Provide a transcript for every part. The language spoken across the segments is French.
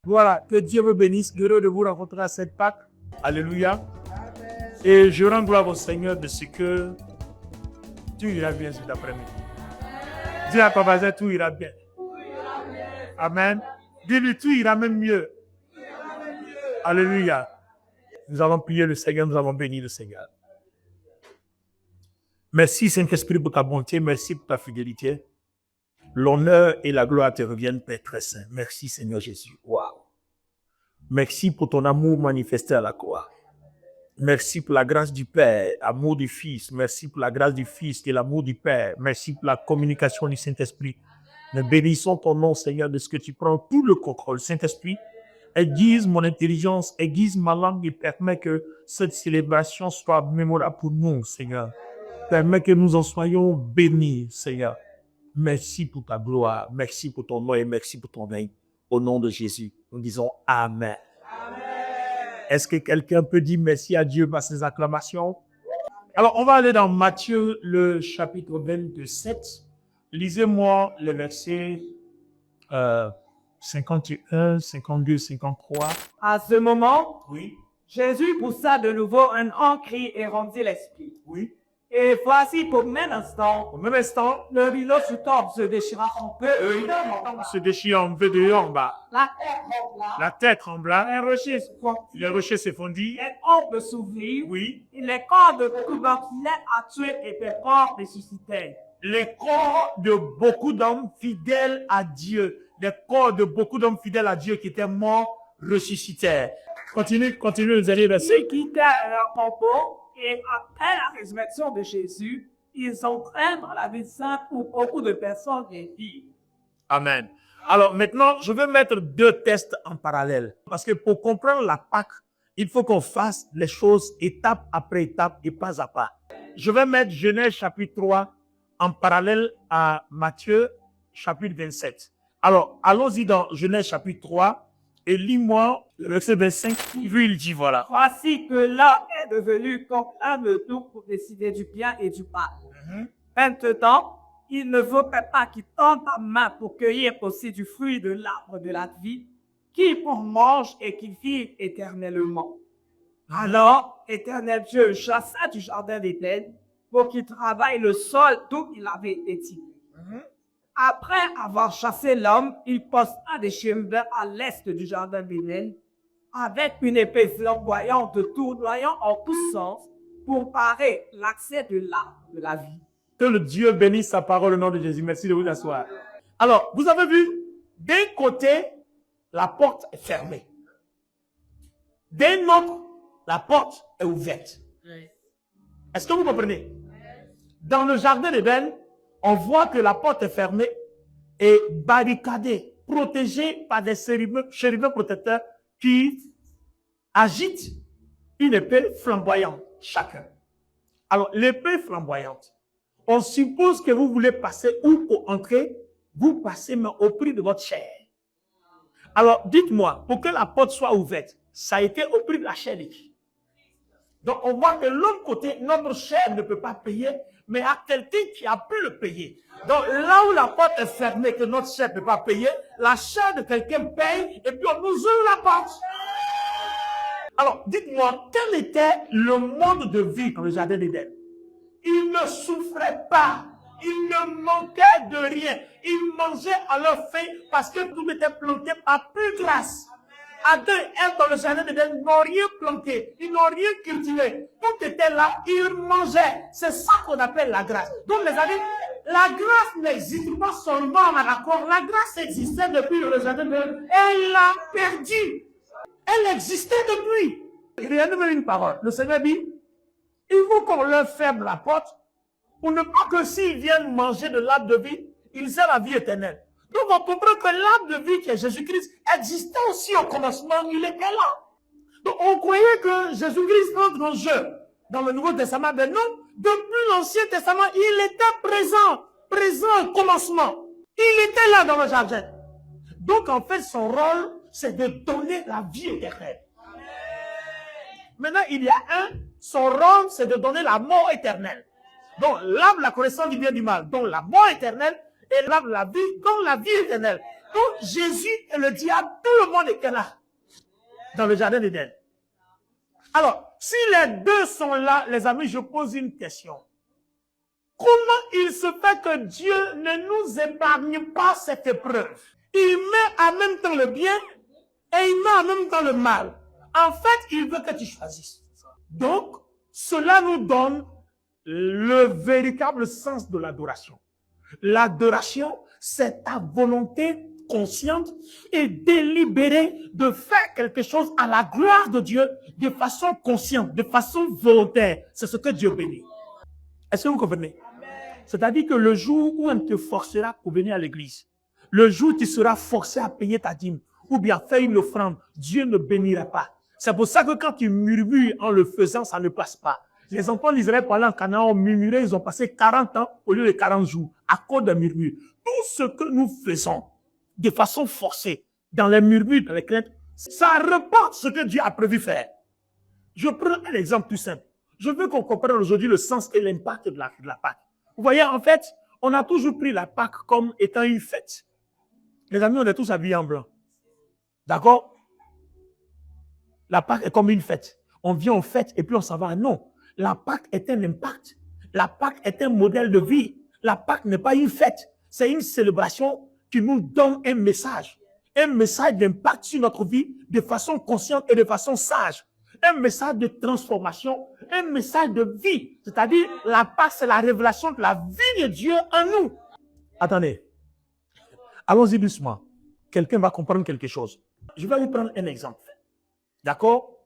Voilà, que Dieu vous bénisse. Heureux de vous rencontrer à cette Pâques. Alléluia. Et je rends gloire au Seigneur de ce que tout ira bien cet après-midi. Dis à ton voisin, tout ira bien. Amen. Dis-lui, tout ira même mieux. Alléluia. Nous avons prié le Seigneur, nous avons béni le Seigneur. Merci Saint-Esprit pour ta bonté, merci pour ta fidélité. L'honneur et la gloire te reviennent, Père très saint. Merci Seigneur Jésus. Waouh. Merci pour ton amour manifesté à la croix. Merci pour la grâce du Père, amour du Fils. Merci pour la grâce du Fils et l'amour du Père. Merci pour la communication du Saint-Esprit. Nous bénissons ton nom, Seigneur, de ce que tu prends tout le contrôle. Saint-Esprit, aiguise mon intelligence, aiguise ma langue et permet que cette célébration soit mémorable pour nous, Seigneur. Permet que nous en soyons bénis, Seigneur. Merci pour ta gloire, merci pour ton nom et merci pour ton règne. Au nom de Jésus, nous disons Amen. Amen. Est-ce que quelqu'un peut dire merci à Dieu par ses acclamations? Alors, on va aller dans Matthieu, le chapitre 27. Lisez-moi le verset 51, 52, 53. À ce moment, Oui. Jésus poussa de nouveau un grand cri et rendit l'esprit. Oui. Et voici qu'au même instant, Au même instant, le rideau sous tombe se déchira en peu. se déchire en peu de haut en bas. La terre trembla. La terre trembla. Un rocher se fondit. Le rocher se fondit. Un ombre s'ouvrit. Oui. Et les corps de tuberculés à tuer étaient corps ressuscités. Les corps de beaucoup d'hommes fidèles à Dieu. Les corps de beaucoup d'hommes fidèles à Dieu qui étaient morts ressuscitèrent. Continue, nous allons vers Ceux qui quittèrent leur tombeau et après la résurrection de Jésus, ils entrèrent dans la ville sainte où beaucoup de personnes vivent. Amen. Alors maintenant, je vais mettre deux tests en parallèle. Parce que pour comprendre la Pâque, il faut qu'on fasse les choses étape après étape et pas à pas. Je vais mettre Genèse chapitre 3 en parallèle à Matthieu chapitre 27. Alors, allons-y dans Genèse chapitre 3 et lis-moi le verset 25. Vu, il dit voilà. Voici que l'homme est devenu comme un de tout pour décider du bien et du mal. Maintenant, il ne faudrait pas qu'il tende la main pour cueillir aussi du fruit de l'arbre de la vie, qu'il en mange et qu'il vive éternellement. Alors, Éternel Dieu chassa du jardin d'Éden pour qu'il travaille le sol d'où il avait été tiré. Après avoir chassé l'homme, il posta des chemins à l'est du jardin d'Éden avec une épée flamboyante tournoyant en tous sens pour parer l'accès de l'arbre de la vie. Que le Dieu bénisse sa parole au nom de Jésus. Merci de vous asseoir. Alors, vous avez vu, d'un côté, la porte est fermée. D'un autre, la porte est ouverte. Est-ce que vous comprenez? Dans le jardin d'Éden, on voit que la porte est fermée et barricadée, protégée par des chérubins protecteurs qui agitent une épée flamboyante, chacun. Alors, l'épée flamboyante, on suppose que vous voulez passer ou pour entrer, vous passez mais au prix de votre chair. Alors, dites-moi, pour que la porte soit ouverte, ça a été au prix de la chair de qui? Donc, on voit que de l'autre côté, notre chair ne peut pas payer, mais à quelqu'un qui a pu le payer. Donc, là où la porte est fermée, que notre chair ne peut pas payer, la chair de quelqu'un paye, et puis on nous ouvre la porte. Alors, dites-moi, quel était le mode de vie dans le jardin d'Éden? Ils ne souffraient pas. Ils ne manquaient de rien. Ils mangeaient à leur faim parce que tout était planté par pure grâce. Adam et Ève dans le jardin d'Éden n'ont rien planté. Ils n'ont rien cultivé. Tout était là. Ils mangeaient. C'est ça qu'on appelle la grâce. Donc, les amis, la grâce n'existe pas seulement à l'accord. La grâce existait depuis le jardin d'Éden. Elle l'a perdue. Elle existait depuis. Regardez-moi une parole. Le Seigneur dit, il faut qu'on leur ferme la porte pour ne pas que s'ils viennent manger de l'arbre de vie, ils aient la vie éternelle. Donc on comprend que l'arbre de vie qui est Jésus-Christ existait aussi au commencement, il était là. Donc on croyait que Jésus-Christ entre en jeu dans le Nouveau Testament, mais non, depuis l'Ancien Testament, il était présent au commencement. Il était là dans le jardin. Donc en fait, son rôle, c'est de donner la vie éternelle. Maintenant, il y a son rôle, c'est de donner la mort éternelle. Donc, l'arbre, la connaissance du bien et du mal. Donc, la mort éternelle et l'arbre, la vie, donc la vie éternelle. Donc, Jésus et le diable, tout le monde était là, dans le jardin d'Éden. Alors, si les deux sont là, les amis, je pose une question. Comment il se fait que Dieu ne nous épargne pas cette épreuve? Il met en même temps le bien et il met en même temps le mal. En fait, il veut que tu choisisses. Donc, cela nous donne le véritable sens de l'adoration. L'adoration, c'est ta volonté consciente et délibérée de faire quelque chose à la gloire de Dieu de façon consciente, de façon volontaire. C'est ce que Dieu bénit. Est-ce que vous comprenez? C'est-à-dire que le jour où on te forcera pour venir à l'église, le jour où tu seras forcé à payer ta dîme ou bien faire une offrande, Dieu ne bénira pas. C'est pour ça que quand tu murmures en le faisant, ça ne passe pas. Les enfants d'Israël pendant en Canaan ont murmuré, ils ont passé 40 ans au lieu de 40 jours à cause d'un murmure. Tout ce que nous faisons de façon forcée, dans les murmures, dans les craintes, ça reporte ce que Dieu a prévu faire. Je prends un exemple tout simple. Je veux qu'on comprenne aujourd'hui le sens et l'impact de la Pâque. Vous voyez, en fait, on a toujours pris la Pâque comme étant une fête. Les amis, on est tous habillés en blanc. D'accord? La Pâque est comme une fête. On vient en fête et puis on s'en va. Non. La Pâque est un impact. La Pâque est un modèle de vie. La Pâque n'est pas une fête. C'est une célébration qui nous donne un message. Un message d'impact sur notre vie de façon consciente et de façon sage. Un message de transformation. Un message de vie. C'est-à-dire, la Pâque, c'est la révélation de la vie de Dieu en nous. Attendez. Allons-y doucement. Quelqu'un va comprendre quelque chose. Je vais vous prendre un exemple. D'accord?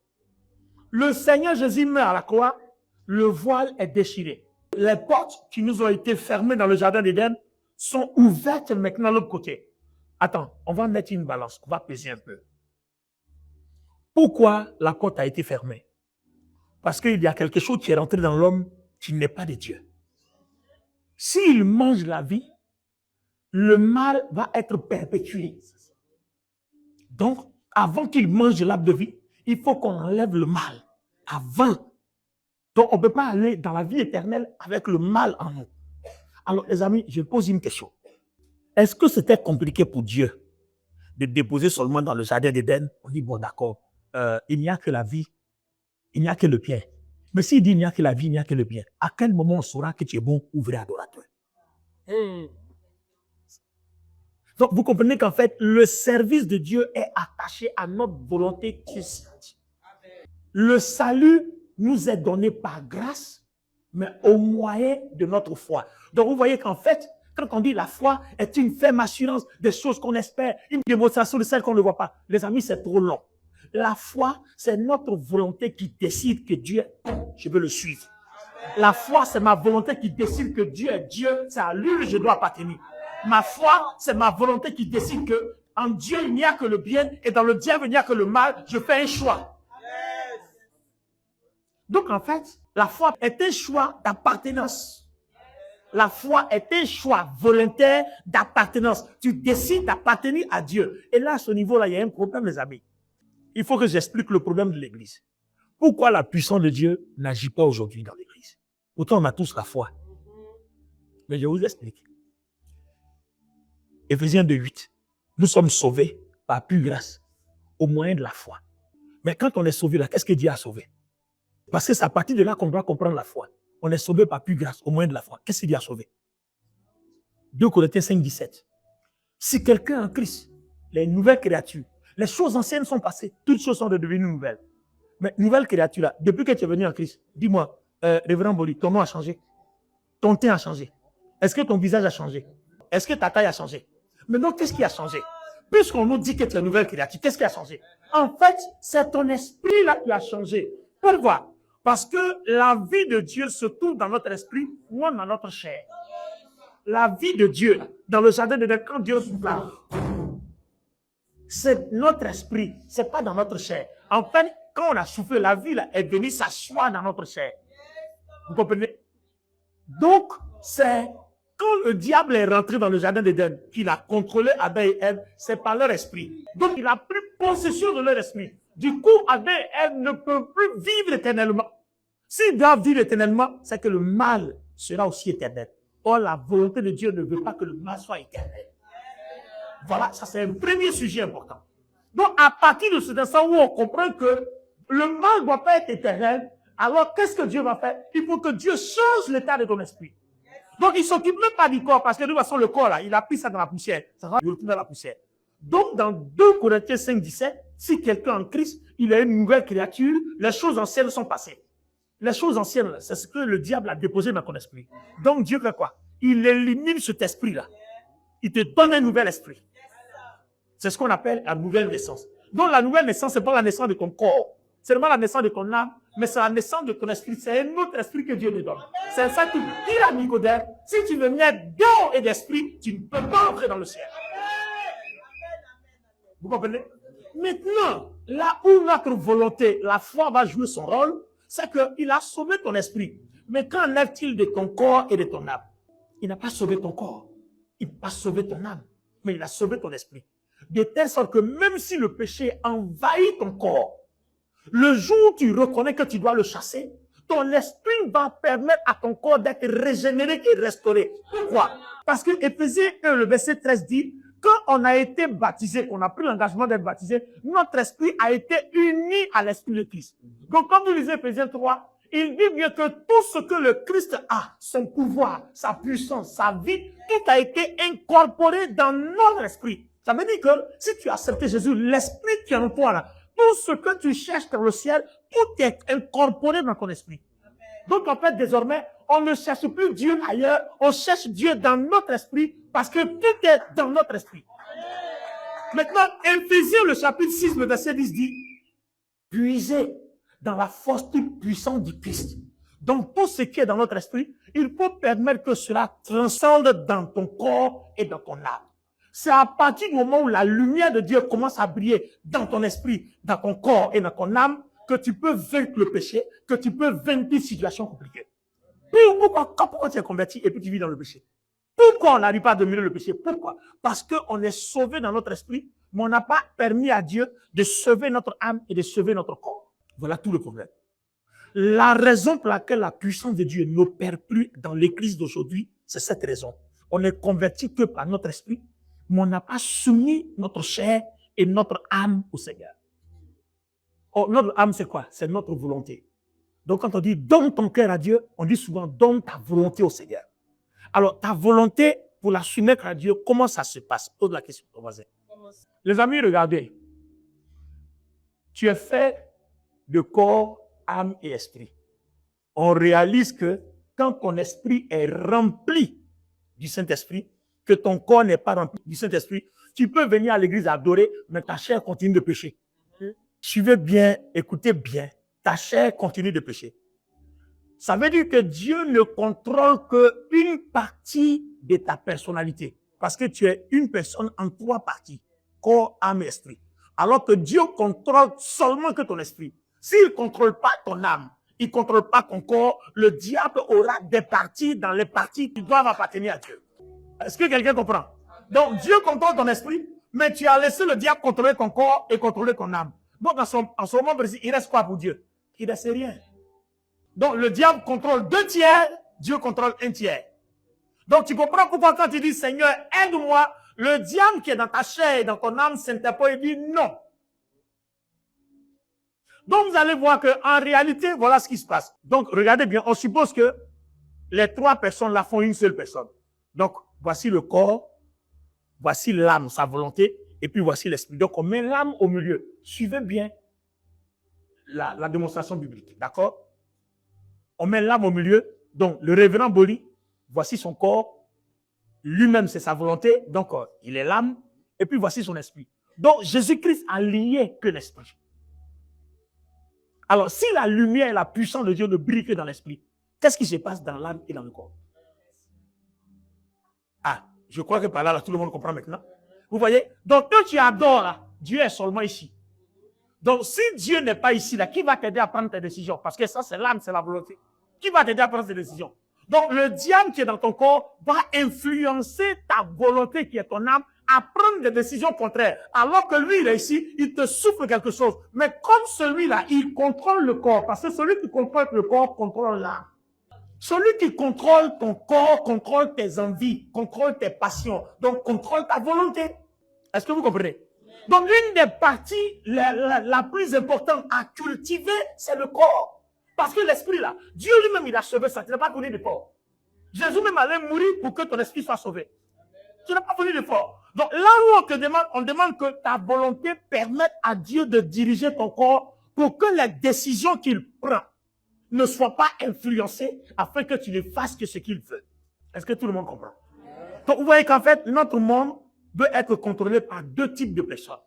Le Seigneur Jésus meurt à la croix, le voile est déchiré. Les portes qui nous ont été fermées dans le jardin d'Éden sont ouvertes maintenant de l'autre côté. Attends, on va mettre une balance, on va peser un peu. Pourquoi la porte a été fermée? Parce qu'il y a quelque chose qui est rentré dans l'homme qui n'est pas de Dieu. S'il mange la vie, le mal va être perpétué. Donc, avant qu'il mange l'arbre de vie, il faut qu'on enlève le mal. Avant. Donc, on ne peut pas aller dans la vie éternelle avec le mal en nous. Alors, les amis, je pose une question. Est-ce que c'était compliqué pour Dieu de déposer seulement dans le jardin d'Éden? On dit, bon, d'accord, il n'y a que la vie, il n'y a que le bien. Mais s'il dit il n'y a que la vie, il n'y a que le bien, à quel moment on saura que tu es bon ou vrai adorateur? Donc, vous comprenez qu'en fait, le service de Dieu est attaché à notre volonté consciente. Le salut nous est donné par grâce, mais au moyen de notre foi. Donc, vous voyez qu'en fait, quand on dit la foi est une ferme assurance des choses qu'on espère, une démonstration de celles qu'on ne voit pas. Les amis, c'est trop long. La foi, c'est notre volonté qui décide que Dieu est bon, je veux le suivre. La foi, c'est ma volonté qui décide que Dieu est Dieu, c'est à lui que je dois appartenir. Ma foi, c'est ma volonté qui décide que en Dieu, il n'y a que le bien et dans le diable, il n'y a que le mal. Je fais un choix. Donc, en fait, la foi est un choix d'appartenance. La foi est un choix volontaire d'appartenance. Tu décides d'appartenir à Dieu. Et là, à ce niveau-là, il y a un problème, les amis. Il faut que j'explique le problème de l'Église. Pourquoi la puissance de Dieu n'agit pas aujourd'hui dans l'Église? Pourtant, on a tous la foi. Mais je vous explique. Éphésiens 2:8. Nous sommes sauvés par pure grâce, au moyen de la foi. Mais quand on est sauvé là, qu'est-ce que Dieu a sauvé? Parce que c'est à partir de là qu'on doit comprendre la foi. On est sauvé par pure grâce, au moyen de la foi. Qu'est-ce que Dieu a sauvé? 2 Corinthiens 5:17. Si quelqu'un est en Christ, les nouvelles créatures, les choses anciennes sont passées, toutes choses sont devenues nouvelles. Mais nouvelle créature là, depuis que tu es venu en Christ, dis-moi, révérend Boli, ton nom a changé, ton teint a changé. Est-ce que ton visage a changé? Est-ce que ta taille a changé? Maintenant, qu'est-ce qui a changé? Puisqu'on nous dit que tu es une nouvelle créature, qu'est-ce qui a changé? En fait, c'est ton esprit là qui a changé. Pourquoi? Parce que la vie de Dieu se trouve dans notre esprit, non dans notre chair. La vie de Dieu, dans le jardin de Dieu, quand Dieu parle, c'est notre esprit, c'est pas dans notre chair. En fait, quand on a soufflé, la vie là, est venue s'asseoir dans notre chair. Vous comprenez? Donc, c'est quand le diable est rentré dans le jardin d'Éden, qu'il a contrôlé Adam et Ève, c'est par leur esprit. Donc, il a pris possession de leur esprit. Du coup, Adam et Ève ne peuvent plus vivre éternellement. S'ils doivent vivre éternellement, c'est que le mal sera aussi éternel. Or, la volonté de Dieu ne veut pas que le mal soit éternel. Voilà, ça c'est un premier sujet important. Donc, à partir de cet instant où on comprend que le mal ne doit pas être éternel, alors qu'est-ce que Dieu va faire? Il faut que Dieu change l'état de ton esprit. Donc, il ne s'occupe même pas du corps, parce que de toute façon, le corps, là, il a pris ça dans la poussière. Ça va retourner dans la poussière. Donc, dans 2 Corinthiens 5, 17, si quelqu'un en Christ, il est une nouvelle créature, les choses anciennes sont passées. Les choses anciennes, c'est ce que le diable a déposé dans ton esprit. Donc, Dieu fait quoi? Il élimine cet esprit-là. Il te donne un nouvel esprit. C'est ce qu'on appelle la nouvelle naissance. Donc, la nouvelle naissance, ce n'est pas la naissance de ton corps. C'est seulement la naissance de ton âme, mais c'est la naissance de ton esprit. C'est un autre esprit que Dieu te donne. C'est ça qui dit à Nicodème, si tu veux naître d'eau et d'esprit, tu ne peux pas entrer dans le ciel. Vous comprenez? Maintenant, là où notre volonté, la foi va jouer son rôle, c'est qu'il a sauvé ton esprit. Mais qu'en est-il de ton corps et de ton âme? Il n'a pas sauvé ton corps. Il n'a pas sauvé ton âme. Mais il a sauvé ton esprit. De telle sorte que même si le péché envahit ton corps, le jour où tu reconnais que tu dois le chasser, ton esprit va permettre à ton corps d'être régénéré et restauré. Pourquoi? Parce que Éphésiens 1, le verset 13 dit, quand on a été baptisé, qu'on a pris l'engagement d'être baptisé, notre esprit a été uni à l'esprit de Christ. Donc, comme vous lisez Éphésiens 3, il dit bien que tout ce que le Christ a, son pouvoir, sa puissance, sa vie, tout a été incorporé dans notre esprit. Ça veut dire que si tu as accepté Jésus, l'esprit qui est en toi, là, tout ce que tu cherches dans le ciel, tout est incorporé dans ton esprit. Donc, en fait, désormais, on ne cherche plus Dieu ailleurs, on cherche Dieu dans notre esprit, parce que tout est dans notre esprit. Maintenant, Éphésiens, le chapitre 6, le verset 10 dit, puisez dans la force toute puissante du Christ. Donc, tout ce qui est dans notre esprit, il faut permettre que cela transcende dans ton corps et dans ton âme. C'est à partir du moment où la lumière de Dieu commence à briller dans ton esprit, dans ton corps et dans ton âme, que tu peux vaincre le péché, que tu peux vaincre des situations compliquées. Pourquoi tu es converti et puis tu vis dans le péché? Pourquoi on n'arrive pas à dominer le péché? Pourquoi? Parce qu'on est sauvé dans notre esprit, mais on n'a pas permis à Dieu de sauver notre âme et de sauver notre corps. Voilà tout le problème. La raison pour laquelle la puissance de Dieu n'opère plus dans l'église d'aujourd'hui, c'est cette raison. On n'est converti que par notre esprit, mais on n'a pas soumis notre chair et notre âme au Seigneur. Oh, notre âme, c'est quoi? C'est notre volonté. Donc, quand on dit « donne ton cœur à Dieu », on dit souvent « donne ta volonté au Seigneur ». Alors, ta volonté, pour la soumettre à Dieu, comment ça se passe? Pose la question au voisin. Les amis, regardez. Tu es fait de corps, âme et esprit. On réalise que quand ton esprit est rempli du Saint-Esprit, que ton corps n'est pas rempli du Saint-Esprit, tu peux venir à l'église adorer, mais ta chair continue de pécher. Suivez bien, écoutez bien, ta chair continue de pécher. Ça veut dire que Dieu ne contrôle qu'une partie de ta personnalité. Parce que tu es une personne en 3 parties, corps, âme et esprit. Alors que Dieu contrôle seulement que ton esprit. S'il ne contrôle pas ton âme, il ne contrôle pas ton corps, le diable aura des parties dans les parties qui doivent appartenir à Dieu. Est-ce que quelqu'un comprend? Donc Dieu contrôle ton esprit, mais tu as laissé le diable contrôler ton corps et contrôler ton âme. Donc en ce moment précis, il reste quoi pour Dieu? Il ne reste rien. Donc le diable contrôle 2 tiers, Dieu contrôle 1 tiers. Donc tu comprends pourquoi quand tu dis Seigneur, aide-moi, le diable qui est dans ta chair et dans ton âme s'interpose et dit non. Donc vous allez voir qu'en réalité, voilà ce qui se passe. Donc regardez bien, on suppose que les 3 personnes là font une seule personne. Donc voici le corps, voici l'âme, sa volonté, et puis voici l'esprit. Donc on met l'âme au milieu. Suivez bien la démonstration biblique, d'accord? On met l'âme au milieu. Donc le révérend Boli, voici son corps, lui-même c'est sa volonté, donc il est l'âme, et puis voici son esprit. Donc Jésus-Christ a lié que l'esprit. Alors si la lumière et la puissance de Dieu ne brillent que dans l'esprit, qu'est-ce qui se passe dans l'âme et dans le corps? Ah, je crois que par là, tout le monde comprend maintenant. Vous voyez? Donc quand tu adores là, Dieu est seulement ici. Donc si Dieu n'est pas ici là, qui va t'aider à prendre tes décisions? Parce que ça c'est l'âme, c'est la volonté. Qui va t'aider à prendre tes décisions? Donc le diable qui est dans ton corps va influencer ta volonté qui est ton âme à prendre des décisions contraires. Alors que lui, il est ici, il te souffle quelque chose. Mais comme celui-là, il contrôle le corps. Parce que celui qui contrôle le corps contrôle l'âme. Celui qui contrôle ton corps contrôle tes envies, contrôle tes passions, donc contrôle ta volonté. Est-ce que vous comprenez? Donc, l'une des parties la plus importante à cultiver, c'est le corps. Parce que l'esprit, là, Dieu lui-même, il a sauvé ça. Tu n'as pas connu d'effort. Jésus même allait mourir pour que ton esprit soit sauvé. Tu n'as pas connu d'effort. Donc, là où on demande que ta volonté permette à Dieu de diriger ton corps pour que les décisions qu'il prend ne soient pas influencées afin que tu ne fasses que ce qu'il veut. Est-ce que tout le monde comprend? Donc, vous voyez qu'en fait, notre monde veut être contrôlé par deux types de personnes.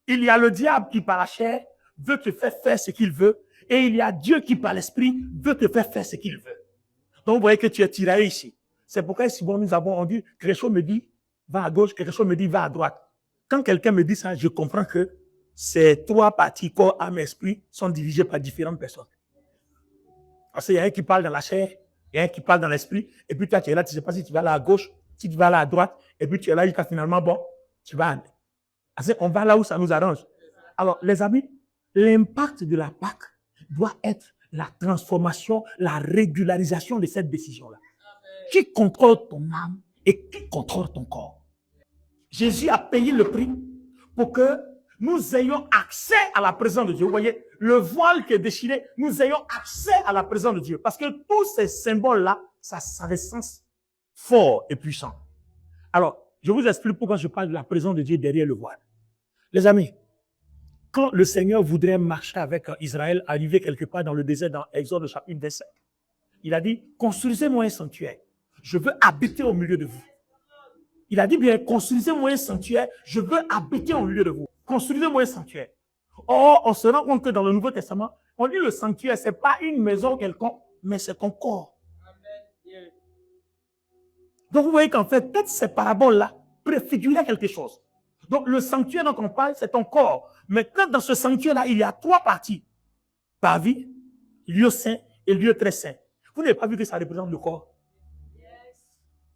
Il y a le diable qui, par la chair, veut te faire faire ce qu'il veut, et il y a Dieu qui, par l'esprit, veut te faire faire ce qu'il veut. Donc, vous voyez que tu es tiraillé ici. C'est pourquoi, si bon, nous avons dit, quelque chose me dit, va à gauche, quelque chose me dit, va à droite. Quand quelqu'un me dit ça, je comprends que ces trois parties, corps, âme, esprit, sont dirigées par différentes personnes. Parce qu'il y a un qui parle dans la chair, il y a un qui parle dans l'esprit, et puis toi, tu es là, tu ne sais pas si tu vas là à gauche, si tu vas là à droite, et puis tu es là jusqu'à finalement, bon, tu vas. On va là où ça nous arrange. Alors, les amis, l'impact de la Pâque doit être la transformation, la régularisation de cette décision-là. Qui contrôle ton âme et qui contrôle ton corps? Jésus a payé le prix pour que nous ayons accès à la présence de Dieu. Vous voyez, le voile qui est déchiré, nous ayons accès à la présence de Dieu. Parce que tous ces symboles-là, ça a des sens forts et puissants. Alors, je vous explique pourquoi je parle de la présence de Dieu derrière le voile. Les amis, quand le Seigneur voudrait marcher avec Israël, arriver quelque part dans le désert, dans Exode chapitre 27, il a dit, construisez-moi un sanctuaire. Je veux habiter au milieu de vous. Il a dit bien, construisez-moi un sanctuaire. Je veux habiter au milieu de vous. Construisez-moi un sanctuaire. Or, on se rend compte que dans le Nouveau Testament, on dit le sanctuaire, c'est pas une maison quelconque, mais c'est ton corps. Donc, vous voyez qu'en fait, toutes ces paraboles-là préfiguraient quelque chose. Donc, le sanctuaire dont on parle, c'est ton corps. Mais quand dans ce sanctuaire-là, il y a trois parties. Parvis, lieu saint et lieu très saint. Vous n'avez pas vu que ça représente le corps?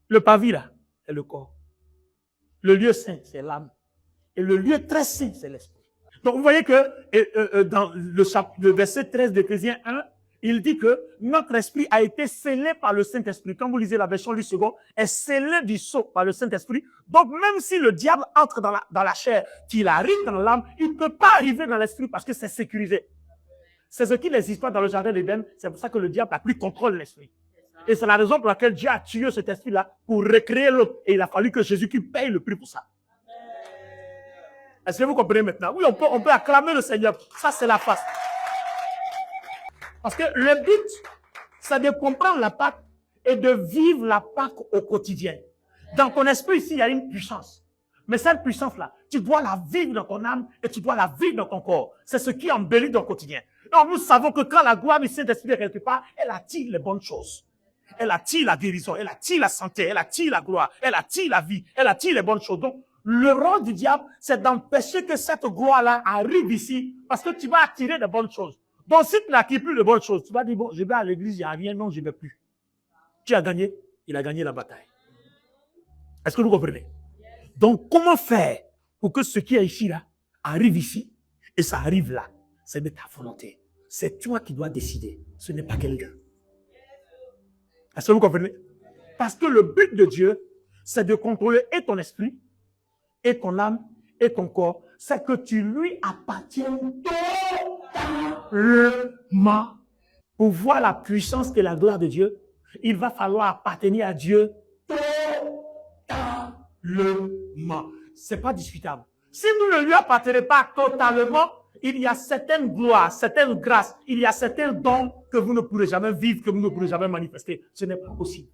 Le parvis, là, c'est le corps. Le lieu saint, c'est l'âme. Et le lieu très saint, c'est l'esprit. Donc, vous voyez que dans le verset 13 d'Éphésiens 1, il dit que notre esprit a été scellé par le Saint-Esprit. Quand vous lisez la version du second, est scellé du sceau par le Saint-Esprit. Donc, même si le diable entre dans la chair, qu'il arrive dans l'âme, il ne peut pas arriver dans l'esprit parce que c'est sécurisé. C'est ce qui les histoires dans le jardin d'Éden. C'est pour ça que le diable n'a plus contrôle de l'esprit. Et c'est la raison pour laquelle Dieu a tué cet esprit-là pour recréer l'autre. Et il a fallu que Jésus-Christ paye le prix pour ça. Est-ce que vous comprenez maintenant? Oui, on peut acclamer le Seigneur. Ça, c'est la face. Parce que le but, c'est de comprendre la Pâque et de vivre la Pâque au quotidien. Dans ton esprit, ici, il y a une puissance. Mais cette puissance-là, tu dois la vivre dans ton âme et tu dois la vivre dans ton corps. C'est ce qui embellit ton quotidien. Donc, nous savons que quand la gloire du Saint-Esprit est quelque part, elle attire les bonnes choses. Elle attire la guérison, elle attire la santé, elle attire la gloire, elle attire la vie, elle attire les bonnes choses. Donc, le rôle du diable, c'est d'empêcher que cette gloire-là arrive ici parce que tu vas attirer des bonnes choses. Donc, si tu n'attires plus de bonnes choses, tu vas dire, bon, je vais à l'église, il n'y a rien, non, je ne vais plus. Tu as gagné, il a gagné la bataille. Est-ce que vous comprenez? Donc, comment faire pour que ce qui est ici, là, arrive ici et ça arrive là? C'est de ta volonté. C'est toi qui dois décider. Ce n'est pas quelqu'un. Est-ce que vous comprenez? Parce que le but de Dieu, c'est de contrôler et ton esprit, et ton âme, et ton corps. C'est que tu lui appartiennes totalement. Pour voir la puissance et la gloire de Dieu, il va falloir appartenir à Dieu totalement. C'est pas discutable. Si nous ne lui appartenons pas totalement, il y a certaines gloires, certaines grâces, il y a certains dons que vous ne pourrez jamais vivre, que vous ne pourrez jamais manifester. Ce n'est pas possible.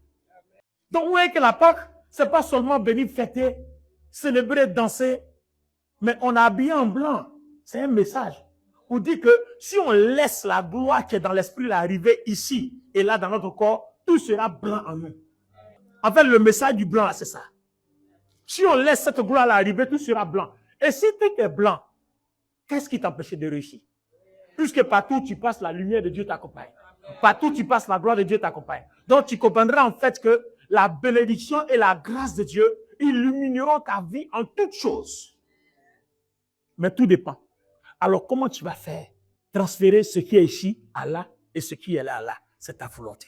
Donc, vous voyez que la Pâque, c'est pas seulement bénir, fêter, célébrer, danser, mais on est habillé en blanc. C'est un message. On dit que si on laisse la gloire qui est dans l'esprit arriver ici et là dans notre corps, tout sera blanc en nous. En fait, le message du blanc, c'est ça. Si on laisse cette gloire arriver, tout sera blanc. Et si tout est blanc, qu'est-ce qui t'empêche de réussir? Puisque partout où tu passes, la lumière de Dieu t'accompagne. Partout où tu passes, la gloire de Dieu t'accompagne. Donc tu comprendras en fait que la bénédiction et la grâce de Dieu illumineront ta vie en toutes choses. Mais tout dépend. Alors comment tu vas faire? Transférer ce qui est ici à là et ce qui est là à là. C'est ta volonté.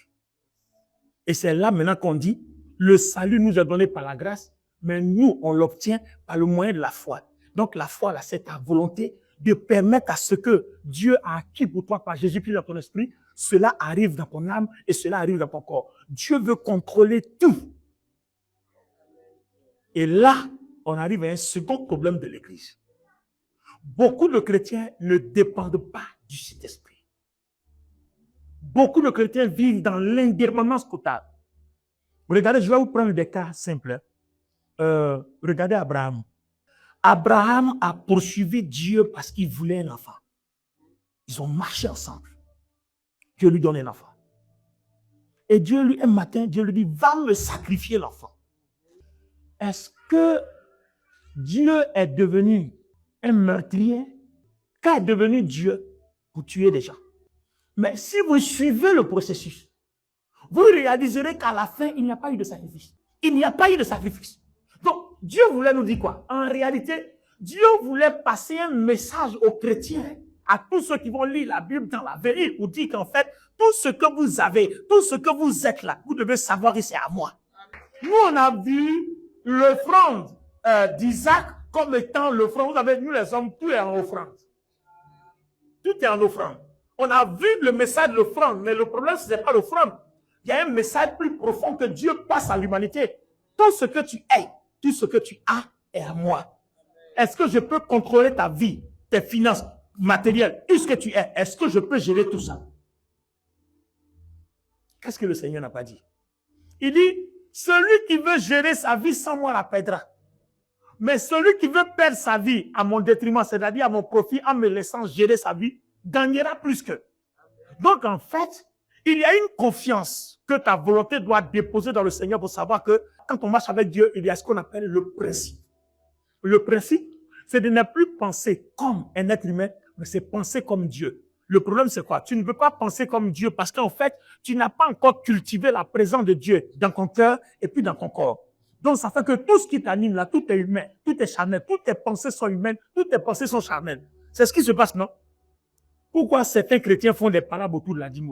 Et c'est là maintenant qu'on dit, le salut nous est donné par la grâce Mais nous, on l'obtient par le moyen de la foi. Donc la foi, là, c'est ta volonté de permettre à ce que Dieu a acquis pour toi par Jésus-Christ dans ton esprit, cela arrive dans ton âme et cela arrive dans ton corps. Dieu veut contrôler tout. Et là, on arrive à un second problème de l'Église. Beaucoup de chrétiens ne dépendent pas du Saint-Esprit. Beaucoup de chrétiens vivent dans l'indépendance totale. Regardez, je vais vous prendre des cas simples. Regardez Abraham. Abraham a poursuivi Dieu parce qu'il voulait un enfant. Ils ont marché ensemble. Dieu lui donne un enfant. Et Dieu lui, un matin, Dieu lui dit, va me sacrifier l'enfant. Est-ce que Dieu est devenu un meurtrier? Qu'est devenu Dieu pour tuer des gens? Mais si vous suivez le processus, vous réaliserez qu'à la fin, il n'y a pas eu de sacrifice. Il n'y a pas eu de sacrifice. Donc, Dieu voulait nous dire quoi? En réalité, Dieu voulait passer un message aux chrétiens, à tous ceux qui vont lire la Bible dans l'avenir, pour dire qu'en fait, tout ce que vous avez, tout ce que vous êtes là, vous devez savoir que c'est à moi. Nous, on a vu l'offrande d'Isaac comme étant l'offrande. Vous savez, nous les hommes, tout est en offrande. Tout est en offrande. On a vu le message de l'offrande, mais le problème, ce n'est pas l'offrande. Il y a un message plus profond que Dieu passe à l'humanité. Tout ce que tu es, tout ce que tu as est à moi. Est-ce que je peux contrôler ta vie, tes finances matérielles, tout ce que tu es? Est-ce que je peux gérer tout ça? Qu'est-ce que le Seigneur n'a pas dit? Il dit, celui qui veut gérer sa vie sans moi la perdra. Mais celui qui veut perdre sa vie à mon détriment, c'est-à-dire à mon profit, en me laissant gérer sa vie, gagnera plus qu'eux. Donc en fait, il y a une confiance que ta volonté doit déposer dans le Seigneur pour savoir que quand on marche avec Dieu, il y a ce qu'on appelle le principe. Le principe, c'est de ne plus penser comme un être humain, mais c'est penser comme Dieu. Le problème, c'est quoi? Tu ne peux pas penser comme Dieu parce qu'en fait, tu n'as pas encore cultivé la présence de Dieu dans ton cœur et puis dans ton corps. Donc, ça fait que tout ce qui t'anime là, tout est humain, tout est charnel, toutes tes pensées sont humaines, toutes tes pensées sont charnelles. C'est ce qui se passe, non? Pourquoi certains chrétiens font des parables autour de la dîme?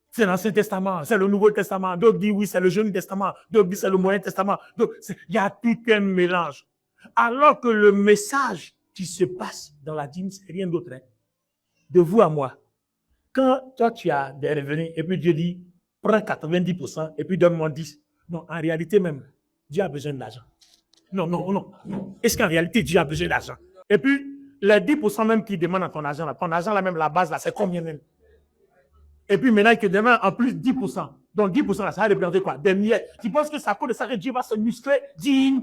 C'est l'Ancien Testament, c'est le Nouveau Testament. D'autres disent oui, c'est le Jeune Testament. D'autres disent c'est le Moyen Testament. Il y a tout un mélange. Alors que le message qui se passe dans la dîme, c'est rien d'autre. Hein? De vous à moi. Quand toi, tu as des revenus et puis Dieu dit, prends 90% et puis donne-moi 10. Non, en réalité même, Dieu a besoin de l'argent. Non. Est-ce qu'en réalité, Dieu a besoin d'argent? Et puis, les 10% même qui demandent à ton argent là, même la base là, c'est combien même? Et puis maintenant, que demain, en plus 10%. Donc 10%, là, ça va représenter quoi? Des miettes. Tu penses que ça cause de ça que Dieu va se muscler? Din.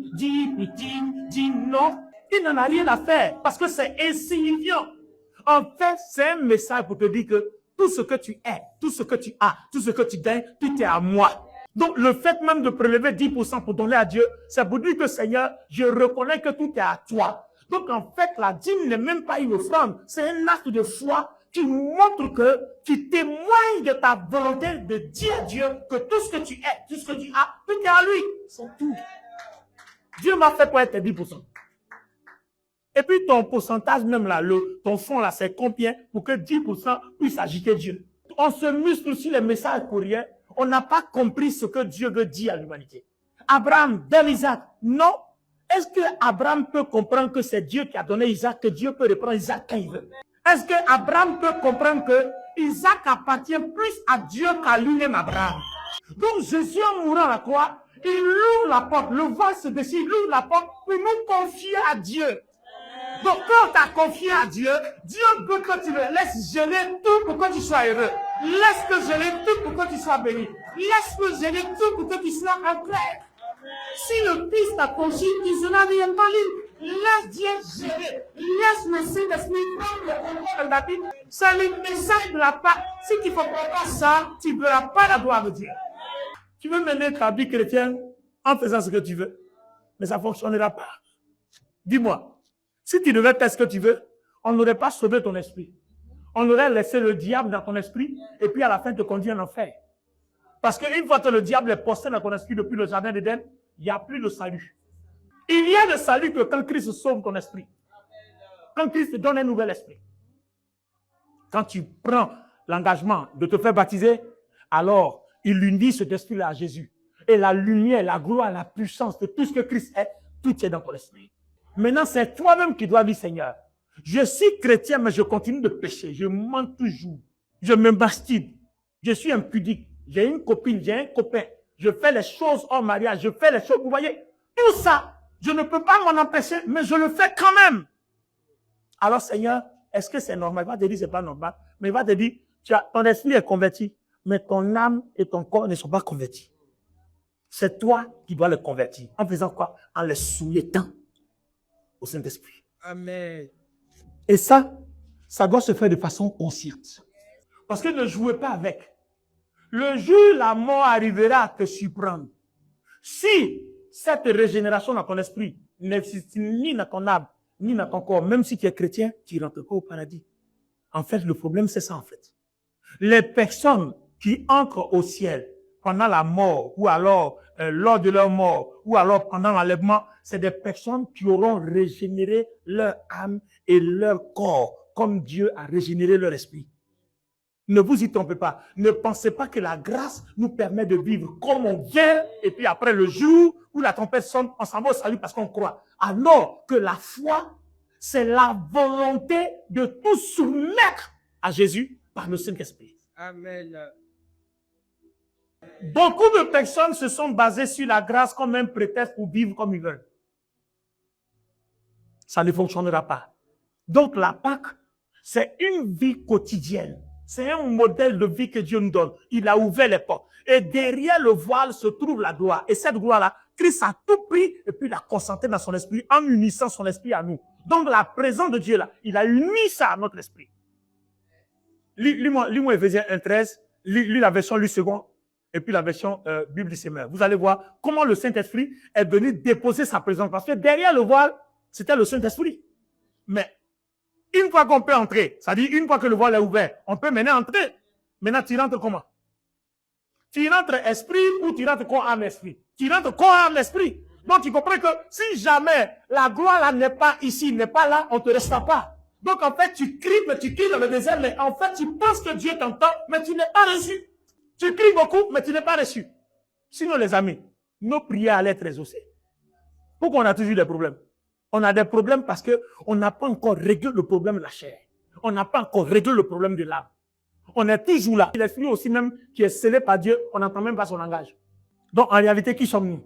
Non. Il n'en a rien à faire parce que c'est insignifiant. En fait, c'est un message pour te dire que tout ce que tu es, tout ce que tu as, tout ce que tu gagnes, tout est à moi. Donc, le fait même de prélever 10% pour donner à Dieu, c'est pour dire que Seigneur, je reconnais que tout est à toi. Donc, en fait, la dîme n'est même pas une offrande. C'est un acte de foi qui montre que tu témoignes de ta volonté de dire à Dieu que tout ce que tu es, tout ce que tu as, tout est à lui. C'est tout. Dieu m'a fait pour être 10%. Et puis ton pourcentage même là, ton fonds là, c'est combien pour que 10% puisse agiter Dieu? On se muscle sur les messages pour rien. On n'a pas compris ce que Dieu veut dire à l'humanité. Abraham donne Isaac. Non. Est-ce que Abraham peut comprendre que c'est Dieu qui a donné Isaac, que Dieu peut reprendre Isaac quand il veut? Est-ce que Abraham peut comprendre que Isaac appartient plus à Dieu qu'à lui-même Abraham? Donc Jésus en mourant à la croix, il ouvre la porte, le vent se décide, il ouvre la porte pour nous confier à Dieu. Donc quand tu as confié à Dieu, Dieu veut que tu le laisses geler tout pour que tu sois heureux. Laisse-le geler tout pour que tu sois béni. Laisse-le geler tout pour que tu sois en paix. Si le Christ t'a conçu, tu seras réellement libre. Laisse Dieu gérer. Laisse le Saint-Esprit prendre le contrôle de la vie. C'est le message de la part. Si tu ne fais pas ça, tu ne verras pas la gloire de Dieu. Tu veux mener ta vie chrétienne en faisant ce que tu veux, mais ça ne fonctionnera pas. Dis-moi, si tu devais faire ce que tu veux, on n'aurait pas sauvé ton esprit. On aurait laissé le diable dans ton esprit et puis à la fin te conduire en enfer. Parce qu'une fois que le diable est posté dans ton esprit depuis le jardin d'Éden, il n'y a plus de salut. Il y a le salut que quand Christ sauve ton esprit. Quand Christ te donne un nouvel esprit. Quand tu prends l'engagement de te faire baptiser, alors il unit cet esprit-là à Jésus. et la lumière, la gloire, la puissance de tout ce que Christ est, tout est dans ton esprit. Maintenant, c'est toi-même qui dois dire, Seigneur, je suis chrétien, mais je continue de pécher. Je mens toujours. Je me mastide. Je suis impudique. J'ai une copine, j'ai un copain. Je fais les choses hors mariage. Je fais les choses, vous voyez. Tout ça, je ne peux pas m'en empêcher, mais je le fais quand même. Alors, Seigneur, est-ce que c'est normal? Il va te dire, c'est pas normal. Mais il va te dire, ton esprit est converti, mais ton âme et ton corps ne sont pas convertis. C'est toi qui dois le convertir. En faisant quoi? En le soumettant au Saint-Esprit. Amen. Et ça doit se faire de façon consciente. Parce que ne jouez pas avec. Le jour où la mort arrivera à te surprendre, si cette régénération dans ton esprit n'existe ni dans ton âme, ni dans ton corps, même si tu es chrétien, tu ne rentres pas au paradis. En fait, le problème, c'est ça en fait. Les personnes qui entrent au ciel pendant la mort, ou alors lors de leur mort, ou alors pendant l'enlèvement, c'est des personnes qui auront régénéré leur âme et leur corps, comme Dieu a régénéré leur esprit. Ne vous y trompez pas. Ne pensez pas que la grâce nous permet de vivre comme on vient, et puis après le jour où la tempête sonne, on s'en va au salut parce qu'on croit. Alors que la foi, c'est la volonté de tout soumettre à Jésus par le Saint-Esprit. Amen. Beaucoup de personnes se sont basées sur la grâce comme un prétexte pour vivre comme ils veulent. Ça ne fonctionnera pas. Donc la Pâque, c'est une vie quotidienne. C'est un modèle de vie que Dieu nous donne. Il a ouvert les portes. Et derrière le voile se trouve la gloire. Et cette gloire-là, Christ a tout pris et puis l'a concentré dans son esprit en unissant son esprit à nous. Donc la présence de Dieu là, il a uni ça à notre esprit. Lis-moi Éphésiens 1:13, lis la version Louis II et puis la version Bible du Semeur. Vous allez voir comment le Saint-Esprit est venu déposer sa présence. Parce que derrière le voile, c'était le Saint-Esprit. Mais une fois qu'on peut entrer, c'est-à-dire une fois que le voile est ouvert, on peut maintenant entrer. Maintenant, tu rentres comment? Tu rentres esprit ou tu rentres corps, âme, esprit? Tu rentres corps, âme, esprit. Donc, tu comprends que si jamais la gloire là n'est pas ici, n'est pas là, on ne te restera pas. Donc, en fait, tu cries, mais tu cries dans le désert, mais en fait, tu penses que Dieu t'entend, mais tu n'es pas reçu. Tu cries beaucoup, mais tu n'es pas reçu. Sinon, les amis, nos prières allaient être exaucées. Pourquoi on a toujours des problèmes? On a des problèmes parce qu'on n'a pas encore réglé le problème de la chair. On n'a pas encore réglé le problème de l'âme. On est toujours là. L'esprit aussi même qui est scellé par Dieu, on n'entend même pas son langage. Donc, en réalité, qui sommes-nous?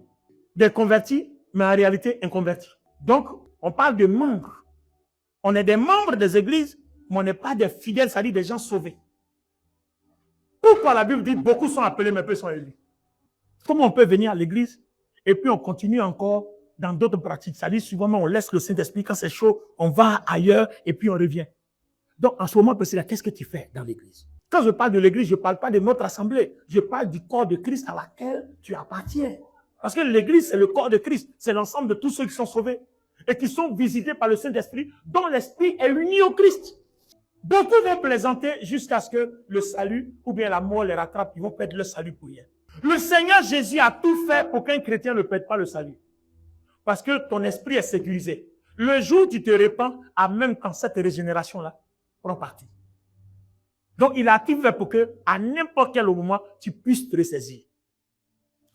Des convertis, mais en réalité, inconvertis. Donc, on parle de membres. On est des membres des églises, mais on n'est pas des fidèles, c'est-à-dire des gens sauvés. Pourquoi la Bible dit beaucoup sont appelés, mais peu sont élus? Comment on peut venir à l'église et puis on continue encore dans d'autres pratiques? C'est-à-dire souvent on laisse le Saint-Esprit, quand c'est chaud, on va ailleurs et puis on revient. Donc en ce moment, qu'est-ce que tu fais dans l'église? Quand je parle de l'église, je ne parle pas de notre assemblée. Je parle du corps de Christ à laquelle tu appartiens. Parce que l'église, c'est le corps de Christ. C'est l'ensemble de tous ceux qui sont sauvés et qui sont visités par le Saint-Esprit, dont l'Esprit est uni au Christ. Beaucoup vont plaisanter jusqu'à ce que le salut ou bien la mort les rattrape. Ils vont perdre le salut pour rien. Le Seigneur Jésus a tout fait pour qu'un chrétien ne perde pas le salut. Parce que ton esprit est sécurisé. Le jour où tu te répands, à même temps, cette régénération-là prend partie. Donc, il a tout fait pour que, à n'importe quel moment, tu puisses te ressaisir.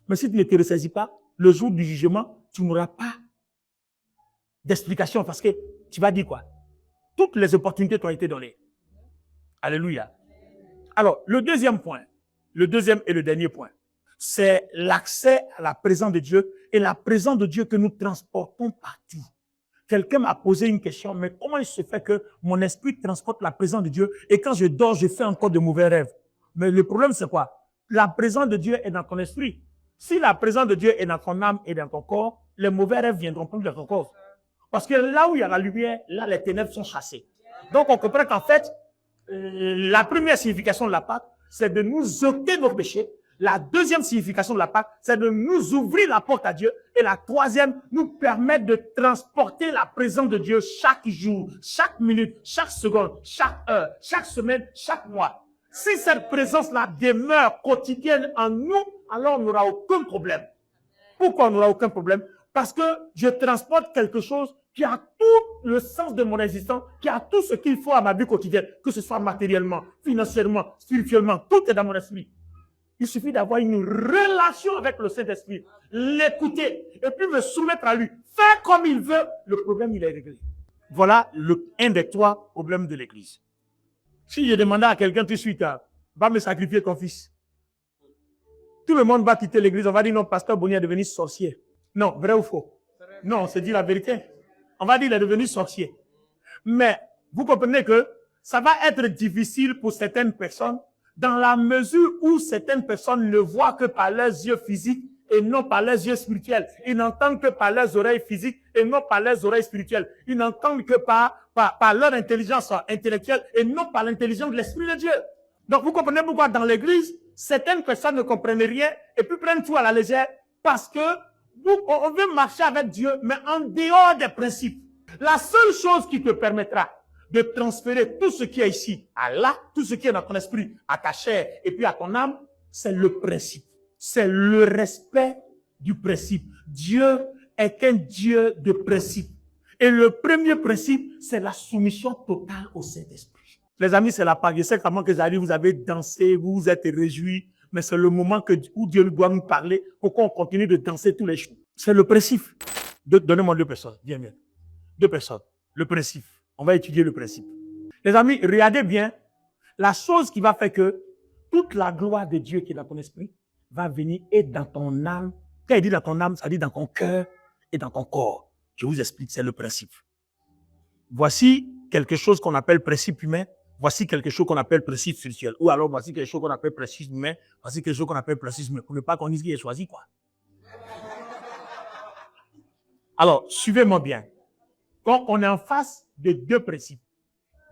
Mais si tu ne te ressaisis pas, le jour du jugement, tu n'auras pas d'explication parce que tu vas dire quoi? Toutes les opportunités t'ont été données. Alléluia. Alors, le deuxième point, le deuxième et le dernier point, c'est l'accès à la présence de Dieu et la présence de Dieu que nous transportons partout. Quelqu'un m'a posé une question, mais comment il se fait que mon esprit transporte la présence de Dieu et quand je dors, je fais encore de mauvais rêves? Mais le problème, c'est quoi? La présence de Dieu est dans ton esprit. Si la présence de Dieu est dans ton âme et dans ton corps, les mauvais rêves viendront plus de ton corps. Parce que là où il y a la lumière, là, les ténèbres sont chassées. Donc, on comprend qu'en fait, la première signification de la Pâque, c'est de nous ôter nos péchés. La deuxième signification de la Pâque, c'est de nous ouvrir la porte à Dieu. Et la troisième, nous permettre de transporter la présence de Dieu chaque jour, chaque minute, chaque seconde, chaque heure, chaque semaine, chaque mois. Si cette présence-là demeure quotidienne en nous, alors on n'aura aucun problème. Pourquoi on n'aura aucun problème? Parce que je transporte quelque chose qui a tout le sens de mon existence, qui a tout ce qu'il faut à ma vie quotidienne, que ce soit matériellement, financièrement, spirituellement, tout est dans mon esprit. Il suffit d'avoir une relation avec le Saint-Esprit, l'écouter et puis me soumettre à lui. Faire comme il veut, le problème, il est réglé. Voilà un des 3 problèmes de l'Église. Si je demandais à quelqu'un tout de suite, va me sacrifier ton fils. Tout le monde va quitter l'église. On va dire non, pasteur Boni est devenu sorcier. Non, vrai ou faux? Non, on se dit la vérité. On va dire il est devenu sorcier. Mais vous comprenez que ça va être difficile pour certaines personnes dans la mesure où certaines personnes ne voient que par leurs yeux physiques et non par leurs yeux spirituels. Ils n'entendent que par leurs oreilles physiques et non par leurs oreilles spirituelles. Ils n'entendent que par leur intelligence intellectuelle et non par l'intelligence de l'Esprit de Dieu. Donc vous comprenez pourquoi dans l'église, certaines personnes ne comprennent rien et puis prennent tout à la légère parce que on veut marcher avec Dieu, mais en dehors des principes. La seule chose qui te permettra de transférer tout ce qui est ici à là, tout ce qui est dans ton esprit, à ta chair et puis à ton âme, c'est le principe. C'est le respect du principe. Dieu est un Dieu de principe. Et le premier principe, c'est la soumission totale au Saint-Esprit. Les amis, c'est la Pâque. Je sais comment que j'arrive, vous avez dansé, vous vous êtes réjouis, mais c'est le moment où Dieu doit nous parler pour qu'on continue de danser tous les jours. C'est le principe. Donnez-moi 2 personnes. Viens, viens. 2 personnes. Le principe. On va étudier le principe. Les amis, regardez bien. La chose qui va faire que toute la gloire de Dieu qui est dans ton esprit va venir et dans ton âme. Quand il dit dans ton âme, ça dit dans ton cœur et dans ton corps. Je vous explique, c'est le principe. Voici quelque chose qu'on appelle principe humain. Voici quelque chose qu'on appelle principe spirituel. Ou alors, voici quelque chose qu'on appelle principe humain. Voici quelque chose qu'on appelle principe humain. Pour ne pas qu'on dise qu'il est choisi, quoi. Alors, suivez-moi bien. Quand on est en face de 2 principes,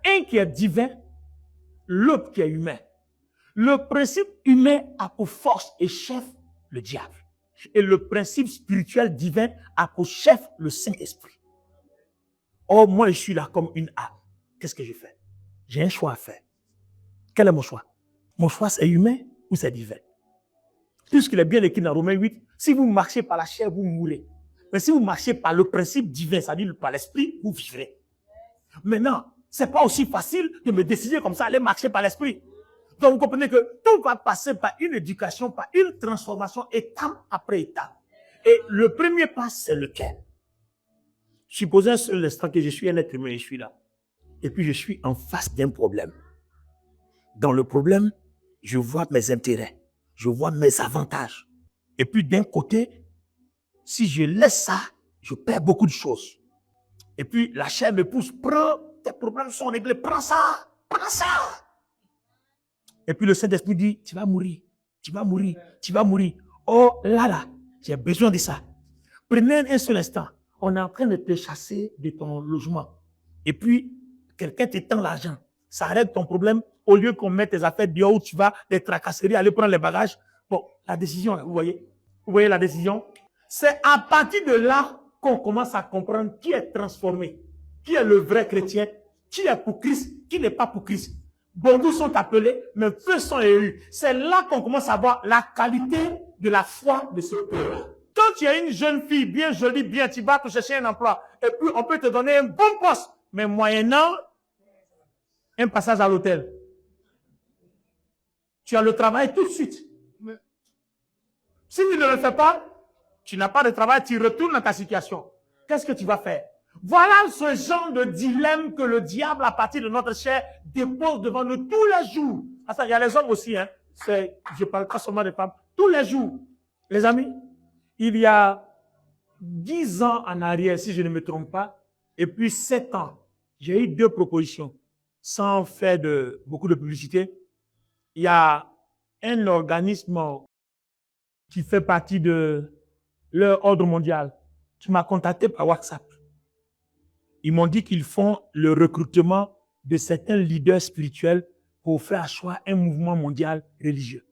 un qui est divin, l'autre qui est humain. Le principe humain a pour force et chef le diable. Et le principe spirituel divin a pour chef le Saint-Esprit. Or, moi, je suis là comme une âme. Qu'est-ce que je fais? J'ai un choix à faire. Quel est mon choix? Mon choix, c'est humain ou c'est divin? Puisqu'il est bien écrit dans Romains 8, si vous marchez par la chair, vous mourrez. Mais si vous marchez par le principe divin, c'est-à-dire par l'esprit, vous vivrez. Maintenant, c'est pas aussi facile de me décider comme ça, aller marcher par l'esprit. Donc, vous comprenez que tout va passer par une éducation, par une transformation, étape après étape. Et le premier pas, c'est lequel? Supposez un seul instant que je suis un être humain et je suis là. Et puis, je suis en face d'un problème. Dans le problème, je vois mes intérêts. Je vois mes avantages. Et puis, d'un côté, si je laisse ça, je perds beaucoup de choses. Et puis, la chair me pousse, prends, tes problèmes sont réglés, prends ça, prends ça. Et puis, le Saint-Esprit dit, tu vas mourir, tu vas mourir, tu vas mourir. Oh, là, j'ai besoin de ça. Prenez un seul instant. On est en train de te chasser de ton logement. Et puis, quelqu'un te tend l'argent. Ça arrête ton problème. Au lieu qu'on mette tes affaires dehors où tu vas, des tracasseries, aller prendre les bagages. Bon, la décision, vous voyez la décision? C'est à partir de là qu'on commence à comprendre qui est transformé, qui est le vrai chrétien, qui est pour Christ, qui n'est pas pour Christ. Beaucoup sont appelés, mais peu sont élus. C'est là qu'on commence à voir la qualité de la foi de ce peuple. Quand tu es une jeune fille bien jolie, bien, tu vas te chercher un emploi, et puis on peut te donner un bon poste, mais moyennant un passage à l'hôtel. Tu as le travail tout de suite. Si tu ne le fais pas, tu n'as pas de travail, tu retournes dans ta situation. Qu'est-ce que tu vas faire? Voilà ce genre de dilemme que le diable, à partir de notre chair, dépose devant nous tous les jours. Ah, il y a les hommes aussi, hein. Je parle pas seulement des femmes. Tous les jours. Les amis, il y a 10 ans en arrière, si je ne me trompe pas, et puis 7 ans, j'ai eu 2 propositions, sans faire beaucoup de publicité. Il y a un organisme qui fait partie de leur ordre mondial, qui m'a contacté par WhatsApp. Ils m'ont dit qu'ils font le recrutement de certains leaders spirituels pour faire asseoir un mouvement mondial religieux.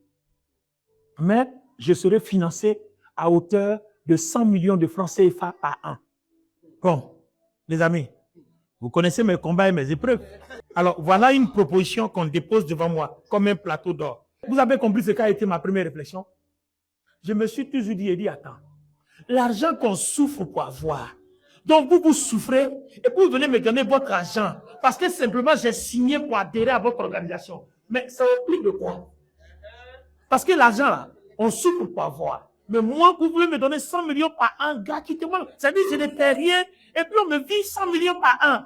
Mais je serai financé à hauteur de 100 millions de francs CFA par an. Bon, les amis, vous connaissez mes combats et mes épreuves. Alors, voilà une proposition qu'on dépose devant moi, comme un plateau d'or. Vous avez compris ce qu'a été ma première réflexion? Je me suis toujours dit, attends, l'argent qu'on souffre pour avoir, donc vous souffrez et vous venez me donner votre argent parce que simplement j'ai signé pour adhérer à votre organisation. Mais ça implique de quoi? Parce que l'argent, là, on souffre pour avoir. Mais moi, vous voulez me donner 100 millions par an gratuitement. Ça veut dire que je ne fais rien. Et puis on me vit 100 millions par an.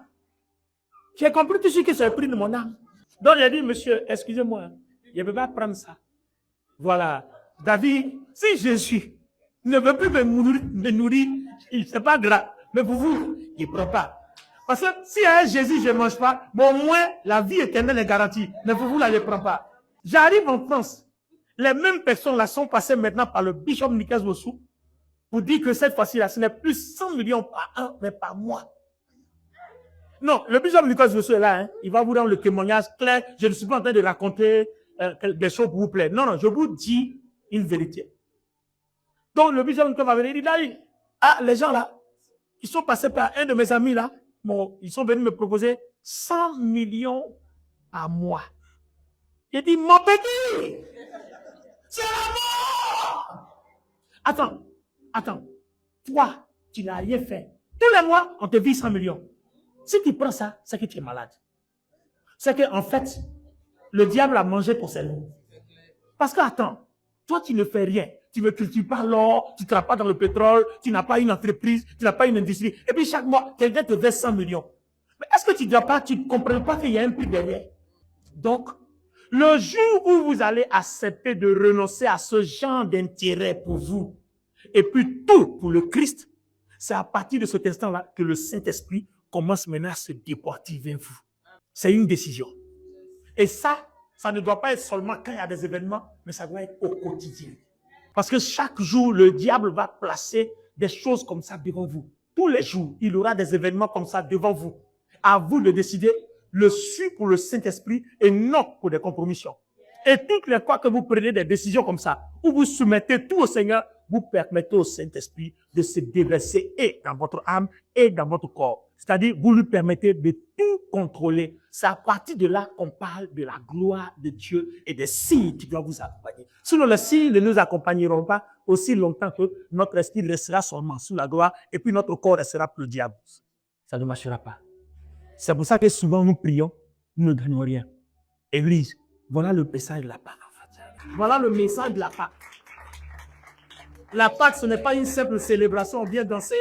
J'ai compris tout de suite que c'est le prix de mon âme. Donc j'ai dit, monsieur, excusez-moi, je ne peux pas prendre ça. Voilà. David, si Jésus ne veut plus me nourrir, c'est pas grave. Mais pour vous, il ne prend pas. Parce que si à Jésus, je ne mange pas, bon, au moins, la vie éternelle est garantie. Mais pour vous, là, je ne prends pas. J'arrive en France. Les mêmes personnes là sont passées maintenant par le bishop Nicolas Wossou pour dire que cette fois-ci là, ce n'est plus 100 millions par an, mais par mois. Non, le bishop Nicolas Wossou est là, hein. Il va vous rendre le témoignage clair. Je ne suis pas en train de raconter des choses pour vous plaire. Non, non, je vous dis une vérité. Donc le bishop Nicolas va venir, il a dit, ah, les gens là, ils sont passés par un de mes amis là, bon, ils sont venus me proposer 100 millions par mois. J'ai dit, mon petit, c'est la mort! Attends. Toi, tu n'as rien fait. Tous les mois, on te vit 100 millions. Si tu prends ça, c'est que tu es malade. C'est qu'en fait, le diable a mangé ton cerveau. Parce que, attends, toi, tu ne fais rien. Tu ne cultives pas l'or, tu ne travailles pas dans le pétrole, tu n'as pas une entreprise, tu n'as pas une industrie. Et puis, chaque mois, quelqu'un te verse 100 millions. Mais est-ce que tu ne comprends pas qu'il y a un prix derrière? Donc, le jour où vous allez accepter de renoncer à ce genre d'intérêt pour vous, et puis tout pour le Christ, c'est à partir de cet instant-là que le Saint-Esprit commence maintenant à se déporter vers vous. C'est une décision. Et ça ne doit pas être seulement quand il y a des événements, mais ça doit être au quotidien. Parce que chaque jour, le diable va placer des choses comme ça devant vous. Tous les jours, il y aura des événements comme ça devant vous. À vous de décider le suis pour le Saint-Esprit et non pour des compromissions. Et toutes les fois que vous prenez des décisions comme ça, où vous soumettez tout au Seigneur, vous permettez au Saint-Esprit de se déverser et dans votre âme et dans votre corps. C'est-à-dire, vous lui permettez de tout contrôler. C'est à partir de là qu'on parle de la gloire de Dieu et des signes qui doivent vous accompagner. Sinon, les signes ne nous accompagneront pas aussi longtemps que notre esprit restera seulement sous la gloire et puis notre corps restera pour le diable. Ça ne marchera pas. C'est pour ça que souvent nous prions, nous ne gagnons rien. Église, voilà le message de la Pâque. Voilà le message de la Pâque. La Pâque, ce n'est pas une simple célébration, on vient danser.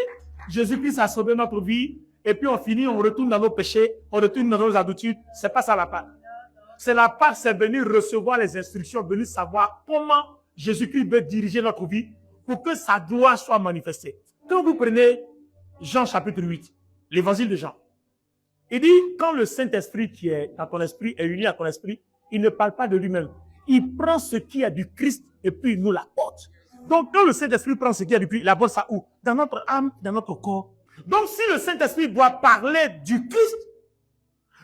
Jésus-Christ a sauvé notre vie, et puis on finit, on retourne dans nos péchés, on retourne dans nos habitudes. C'est pas ça la Pâque. C'est la Pâque, c'est venir recevoir les instructions, venir savoir comment Jésus-Christ veut diriger notre vie pour que sa gloire soit manifestée. Quand vous prenez Jean chapitre 8, l'évangile de Jean, il dit, quand le Saint-Esprit qui est dans ton esprit est uni à ton esprit, il ne parle pas de lui-même. Il prend ce qui est du Christ et puis il nous l'apporte. Donc, quand le Saint-Esprit prend ce qui est du Christ, il apporte ça où? Dans notre âme, dans notre corps. Donc, si le Saint-Esprit doit parler du Christ,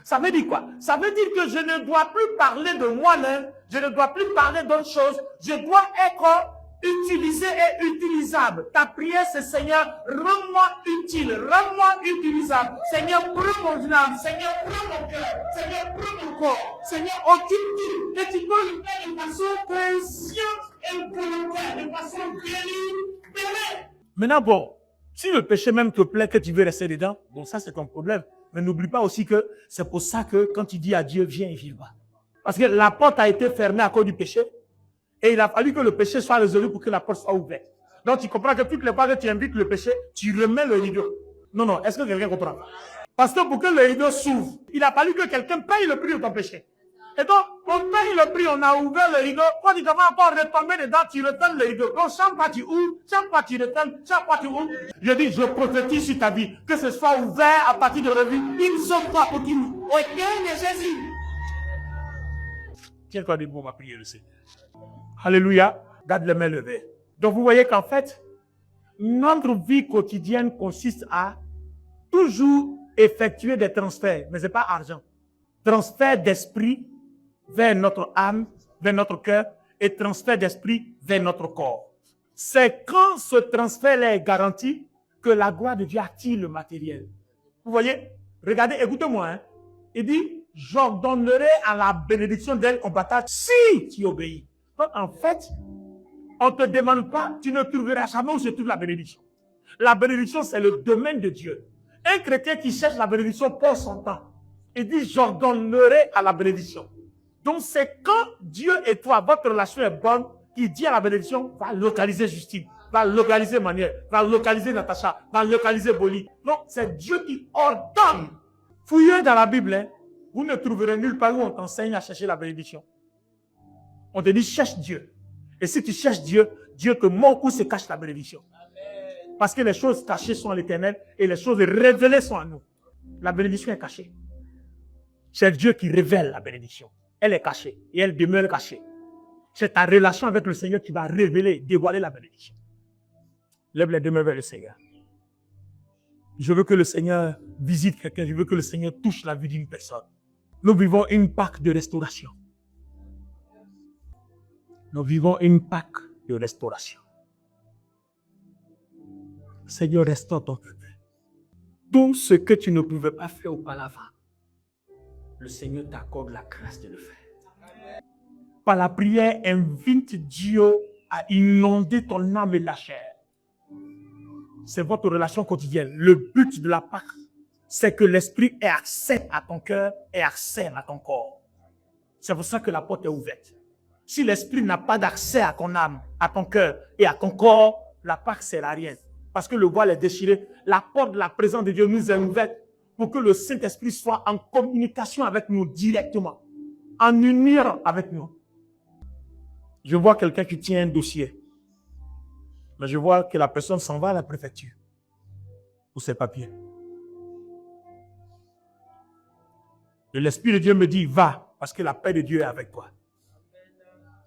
ça veut dire quoi? Ça veut dire que je ne dois plus parler de moi-même, je ne dois plus parler d'autre chose, je dois être utilisé et utilisable. Ta prière, c'est Seigneur, rends-moi utile, rends-moi utilisable. Seigneur, prends mon âme, Seigneur, prends mon cœur, Seigneur, prends mon corps, Seigneur, occupe-toi. Et tu peux le faire de façon consciente et volontaire, de façon délibérée. Maintenant, bon, si le péché même te plaît, que tu veux rester dedans, bon, ça c'est ton problème. Mais n'oublie pas aussi que c'est pour ça que quand tu dis à Dieu, viens, il vient pas. Parce que la porte a été fermée à cause du péché. Et il a fallu que le péché soit résolu pour que la porte soit ouverte. Donc tu comprends que toutes les fois que tu invites le péché, tu remets le rideau. Non, non, est-ce que quelqu'un comprend? Parce que pour que le rideau s'ouvre, il a fallu que quelqu'un paye le prix de ton péché. Et donc, on paye le prix, on a ouvert le rideau. Quand tu devais encore retomber dedans, tu retournes le rideau. Donc chaque fois tu ouvres, chaque fois tu retournes, chaque fois tu ouvres. Je dis, je prophétise sur ta vie, que ce soit ouvert à partir de revue, une seule fois pour qu'il au nom de Jésus. Tiens-toi debout, on va prier le Seigneur. Alléluia, garde les mains levées. Donc vous voyez qu'en fait, notre vie quotidienne consiste à toujours effectuer des transferts, mais ce n'est pas argent. Transfert d'esprit vers notre âme, vers notre cœur, et transfert d'esprit vers notre corps. C'est quand ce transfert est garanti que la gloire de Dieu attire le matériel. Vous voyez, regardez, écoutez-moi, hein. Il dit, j'ordonnerai à la bénédiction d'elle combattante si tu obéis. Donc, en fait, on ne te demande pas, tu ne trouveras jamais où se trouve la bénédiction. La bénédiction, c'est le domaine de Dieu. Un chrétien qui cherche la bénédiction perd son temps. Il dit, j'ordonnerai à la bénédiction. Donc c'est quand Dieu et toi, votre relation est bonne, qu'il dit à la bénédiction, va localiser Justine, va localiser Manuel, va localiser Natacha, va localiser Boli. Non, c'est Dieu qui ordonne. Fouillez dans la Bible, hein, vous ne trouverez nulle part où on t'enseigne à chercher la bénédiction. On te dit, cherche Dieu. Et si tu cherches Dieu, Dieu te montre où se cache la bénédiction. Parce que les choses cachées sont à l'Éternel et les choses révélées sont à nous. La bénédiction est cachée. C'est Dieu qui révèle la bénédiction. Elle est cachée et elle demeure cachée. C'est ta relation avec le Seigneur qui va révéler, dévoiler la bénédiction. Lève les deux mains vers le Seigneur. Je veux que le Seigneur visite quelqu'un. Je veux que le Seigneur touche la vie d'une personne. Nous vivons une Pâque de restauration. Nous vivons une Pâque de restauration. Seigneur, restaure ton peuple. Tout ce que tu ne pouvais pas faire auparavant, le Seigneur t'accorde la grâce de le faire. Par la prière, invite Dieu à inonder ton âme et la chair. C'est votre relation quotidienne. Le but de la Pâque, c'est que l'Esprit ait accès à ton cœur et accès à ton corps. C'est pour ça que la porte est ouverte. Si l'Esprit n'a pas d'accès à ton âme, à ton cœur et à ton corps, la Pâque ne sert à rien. Parce que le voile est déchiré. La porte de la présence de Dieu nous est ouverte pour que le Saint-Esprit soit en communication avec nous directement. En unir avec nous. Je vois quelqu'un qui tient un dossier. Mais je vois que la personne s'en va à la préfecture. Pour ses papiers. Et l'Esprit de Dieu me dit, va, parce que la paix de Dieu est avec toi.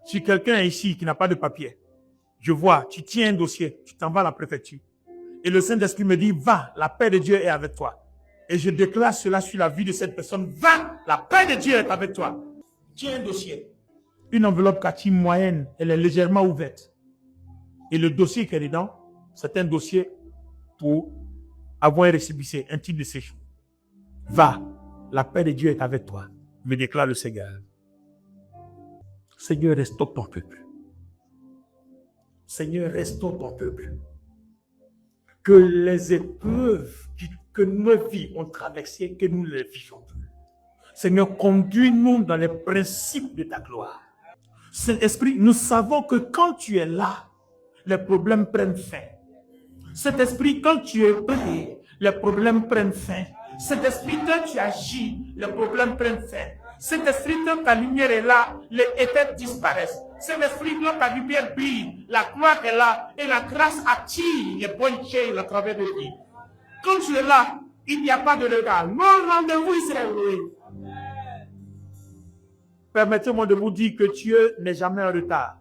Si quelqu'un est ici qui n'a pas de papier, je vois, tu tiens un dossier, tu t'en vas à la préfecture. Et le Saint-Esprit me dit, va, la paix de Dieu est avec toi. Et je déclare cela sur la vie de cette personne. Va, la paix de Dieu est avec toi. Tiens un dossier. Une enveloppe quartier moyenne, elle est légèrement ouverte. Et le dossier qui est dedans, c'est un dossier pour avoir un récépissé, un titre de séjour. Va, la paix de Dieu est avec toi, me déclare le Seigneur. Seigneur, restaure ton peuple. Seigneur, restaure ton peuple. Que les épreuves que nos vies ont traversées, que nous les vivions plus. Seigneur, conduis-nous dans les principes de ta gloire. Saint-Esprit, nous savons que quand tu es là, les problèmes prennent fin. Saint-Esprit, quand tu es prêt, les problèmes prennent fin. Saint-Esprit, quand tu agis, les problèmes prennent fin. Saint-Esprit, quand ta lumière est là, les éthers disparaissent. Saint-Esprit, quand ta lumière brille, la gloire est là et la grâce attire les bonnes choses à travers de vie. Quand tu es là, il n'y a pas de regard. Mon rendez-vous sera loué. Permettez-moi de vous dire que Dieu n'est jamais en retard.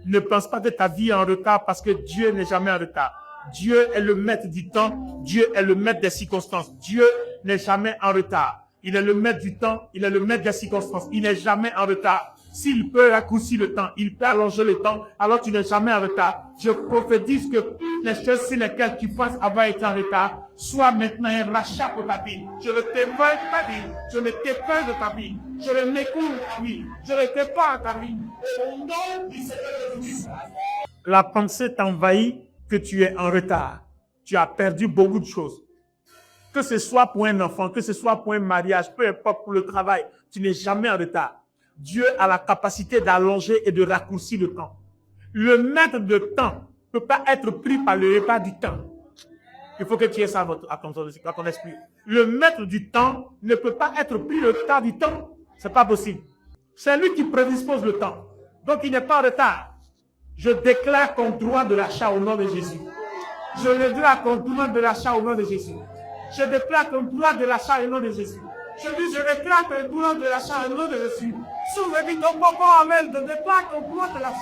Ne pense pas que ta vie est en retard parce que Dieu n'est jamais en retard. Dieu est le maître du temps. Dieu est le maître des circonstances. Dieu n'est jamais en retard. Il est le maître du temps. Il est le maître des circonstances. Il n'est jamais en retard. S'il peut raccourcir le temps, il peut allonger le temps, alors tu n'es jamais en retard. Je prophétise que les choses sur lesquelles tu penses avoir été en retard soient maintenant un rachat pour ta vie. Je ne t'ai pas de ta vie. Je ne t'ai pas de ta vie. Je ne m'écoute ta vie. Je ne t'ai pas à ta vie. Au nom du Seigneur Jésus. La pensée t'envahit que tu es en retard. Tu as perdu beaucoup de choses. Que ce soit pour un enfant, que ce soit pour un mariage, peu importe pour le travail, tu n'es jamais en retard. Dieu a la capacité d'allonger et de raccourcir le temps. Le maître de temps ne peut pas être pris par le repas du temps. Il faut que tu aies ça à ton esprit. Le maître du temps ne peut pas être pris le temps du temps. C'est pas possible. C'est lui qui prédispose le temps. Donc il n'est pas en retard. Je déclare ton droit de l'achat au nom de Jésus. Je déclare ton droit de l'achat au nom de Jésus. Je déclare ton droit de l'achat au nom de Jésus. Je déclare ton droit de l'achat au nom de Jésus. Souvenez ton papa, amen, je déclare ton droit de l'achat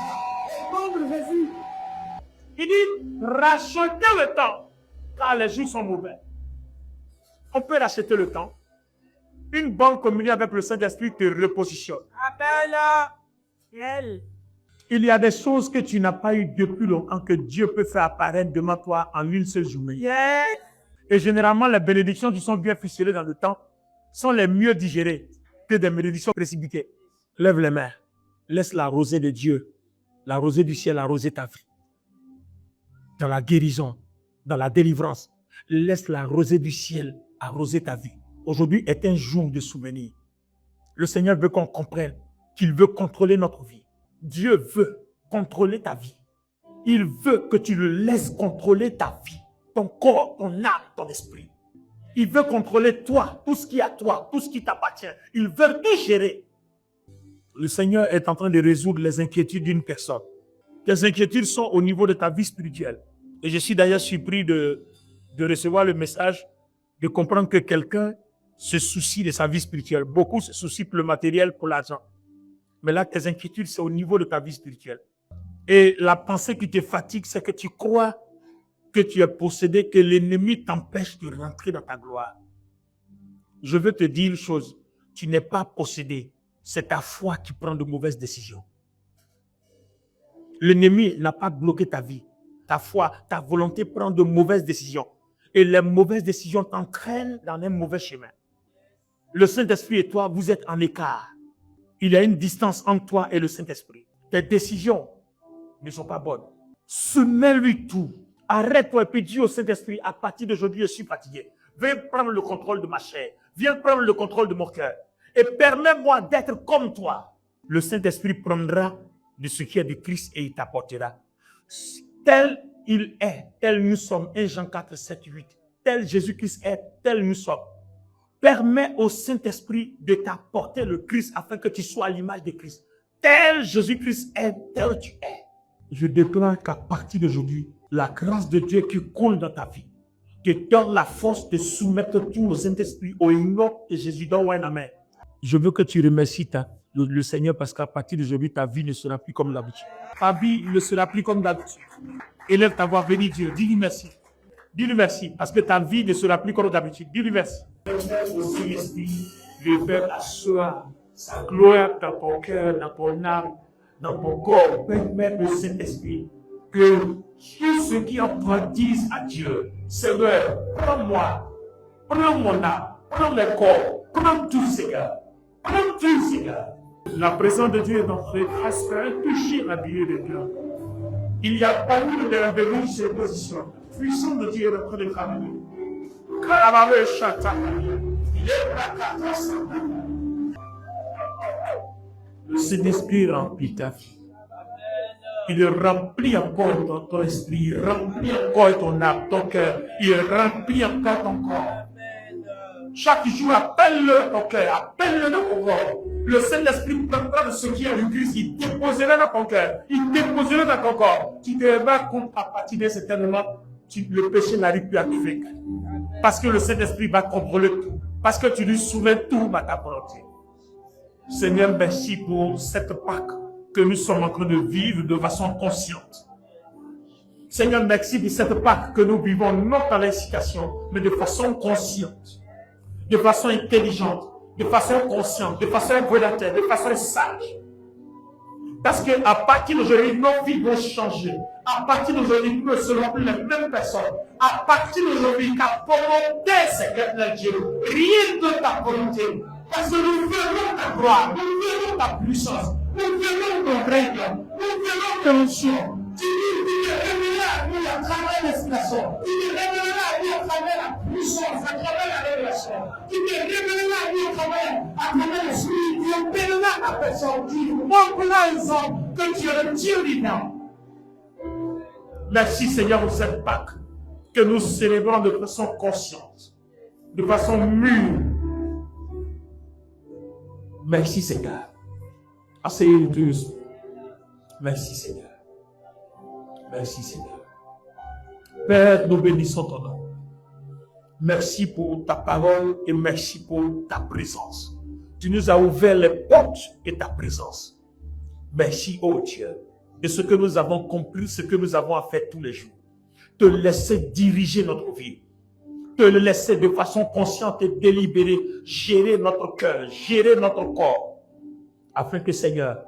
au nom de Jésus. Il dit, rachetez le temps, car les jours sont mauvais. On peut racheter le temps. Une bonne communion avec le Saint-Esprit te repositionne. Appelle-elle. Il y a des choses que tu n'as pas eues depuis longtemps que Dieu peut faire apparaître devant toi en une seule journée. Yes. Et généralement, les bénédictions qui sont bien ficelées dans le temps sont les mieux digérées que des bénédictions précipitées. Lève les mains. Laisse la rosée de Dieu, la rosée du ciel arroser ta vie. Dans la guérison, dans la délivrance, laisse la rosée du ciel arroser ta vie. Aujourd'hui est un jour de souvenir. Le Seigneur veut qu'on comprenne qu'il veut contrôler notre vie. Dieu veut contrôler ta vie. Il veut que tu le laisses contrôler ta vie, ton corps, ton âme, ton esprit. Il veut contrôler toi, tout ce qui est à toi, tout ce qui t'appartient. Il veut tout gérer. Le Seigneur est en train de résoudre les inquiétudes d'une personne. Tes inquiétudes sont au niveau de ta vie spirituelle. Et je suis d'ailleurs surpris de recevoir le message, de comprendre que quelqu'un se soucie de sa vie spirituelle. Beaucoup se soucient pour le matériel, pour l'argent. Mais là, tes inquiétudes, c'est au niveau de ta vie spirituelle. Et la pensée qui te fatigue, c'est que tu crois que tu es possédé, que l'ennemi t'empêche de rentrer dans ta gloire. Je veux te dire une chose, tu n'es pas possédé, c'est ta foi qui prend de mauvaises décisions. L'ennemi n'a pas bloqué ta vie. Ta foi, ta volonté prend de mauvaises décisions. Et les mauvaises décisions t'entraînent dans un mauvais chemin. Le Saint-Esprit et toi, vous êtes en écart. Il y a une distance entre toi et le Saint-Esprit. Tes décisions ne sont pas bonnes. Soumets-lui tout. Arrête-toi et puis dis au Saint-Esprit, à partir d'aujourd'hui, je suis fatigué. Viens prendre le contrôle de ma chair. Viens prendre le contrôle de mon cœur. Et permets-moi d'être comme toi. Le Saint-Esprit prendra de ce qui est de Christ et il t'apportera. Tel il est, tel nous sommes. 1 Jean 4, 7, 8. Tel Jésus-Christ est, tel nous sommes. Permets au Saint-Esprit de t'apporter le Christ afin que tu sois à l'image de Christ. Tel Jésus-Christ est, tel tu es. Je déclare qu'à partir d'aujourd'hui, la grâce de Dieu qui coule dans ta vie te donne la force de soumettre tout au Saint-Esprit, au nom de Jésus. Donne un amen. Je veux que tu remercies le Seigneur parce qu'à partir d'aujourd'hui, ta vie ne sera plus comme d'habitude. Ta vie ne sera plus comme d'habitude. Élève ta voix, bénis Dieu. Dis-lui merci. Dis-lui merci parce que ta vie ne sera plus comme d'habitude. Dis-lui merci. Au Saint-Esprit, le Père assoit sa gloire dans ton cœur, dans ton âme, dans ton corps. Permets le Saint-Esprit que tous ceux qui en prennent disent à Dieu, Seigneur, prends-moi, prends mon âme, prends mes corps, prends tout, Seigneur. Prends tout, Seigneur. La présence de Dieu est entrée grâce à un toucher habillé de Dieu. Il y a pas eu de révéler ces positions. La puissance de Dieu est en train de travailler. Le Saint-Esprit remplit ta vie. Il remplit encore ton esprit, il remplit encore ton âme, ton cœur, il remplit encore ton corps. Chaque jour, appelle-le ton cœur, appelle-le dans ton corps. Le Saint-Esprit prendra de ce qui est du Christ, il déposera dans ton cœur, il déposera dans ton corps. Tu te verras compte à partir de certainement, le péché n'arrive plus à te vaincre. Parce que le Saint-Esprit va contrôler tout. Parce que tu lui soumets tout à ta volonté. Seigneur, merci pour cette Pâque que nous sommes en train de vivre de façon consciente. Seigneur, merci pour cette Pâque que nous vivons non dans l'incitation, mais de façon consciente, de façon intelligente, de façon consciente, de façon volontaire, de façon sage. Parce qu'à partir d'aujourd'hui, nos vies vont changer. À partir d'aujourd'hui, nous ne serons plus les mêmes personnes. À partir d'aujourd'hui, ta volonté, Seigneur Dieu, rien de ta volonté. Parce que nous verrons ta gloire, nous verrons ta puissance, nous verrons ton règne, nous verrons ton jour. Tu te révéleras à nous à travers l'inspiration. Tu te révéleras à nous à travers la puissance, à travers la révélation. Tu te révéleras à nous à travers l'esprit. Tu appelleras la personne. Tu montres aux hommes que tu es le Dieu vivant. Merci Seigneur pour cette Pâque que nous célébrons de façon consciente, de façon mûre. Merci Seigneur. Asseyez-vous tous. Merci Seigneur. Merci Seigneur. Père, nous bénissons ton nom. Merci pour ta parole et merci pour ta présence. Tu nous as ouvert les portes de ta présence. Merci, oh Dieu, de ce que nous avons compris, ce que nous avons à faire tous les jours. Te laisser diriger notre vie. Te le laisser de façon consciente et délibérée gérer notre cœur, gérer notre corps. Afin que, Seigneur,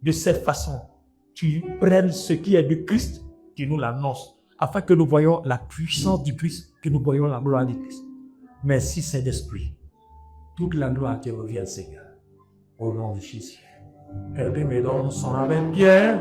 de cette façon, tu prennes ce qui est du Christ, tu nous l'annonces, afin que nous voyons la puissance du Christ, que nous voyons la gloire du Christ. Merci, Saint-Esprit. Toute la gloire te revient, Seigneur. Au nom de Jésus. Père de mes dons, son avec Pierre.